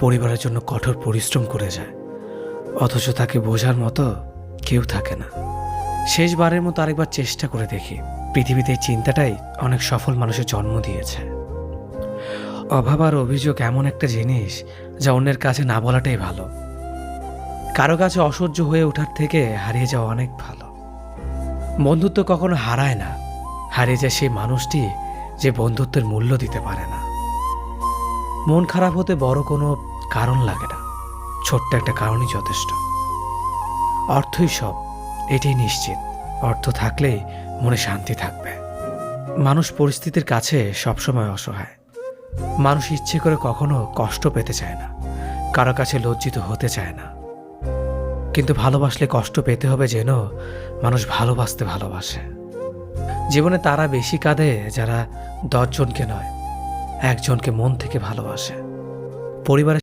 পরিবারের জন্য কঠোর পরিশ্রম করে যায়, অথচ তাকে বোঝার মতো কেউ থাকে না। শেষবারের মতো আরেকবার চেষ্টা করে দেখি। পৃথিবীতে এই চিন্তাটাই অনেক সফল মানুষের জন্ম দিয়েছে। অভাব আর অভিযোগ এমন একটা জিনিস যা অন্যের কাছে না বলাটাই ভালো। কারো কাছে অসহ্য হয়ে ওঠার থেকে হারিয়ে যাওয়া অনেক ভালো। বন্ধুত্ব কখনো হারায় না, হারিয়ে যায় সেই মানুষটি যে বন্ধুত্বের মূল্য দিতে পারে না। মন খারাপ হতে বড় কোনো কারণ লাগে না, ছোট্ট একটা কারণই যথেষ্ট। অর্থই সব, এটাই নিশ্চিত। অর্থ থাকলেই মনে শান্তি থাকবে। মানুষ পরিস্থিতির কাছে সবসময় অসহায়। মানুষ ইচ্ছে করে কখনো কষ্ট পেতে চায় না, কারো কাছে লজ্জিত হতে চায় না। কিন্তু ভালোবাসলে কষ্ট পেতে হবে যেন মানুষ ভালোবাসতে ভালোবাসে। জীবনে তারা বেশি কাঁদে যারা 10 জনকে নয়, একজনকে মন থেকে ভালোবাসে। পরিবারের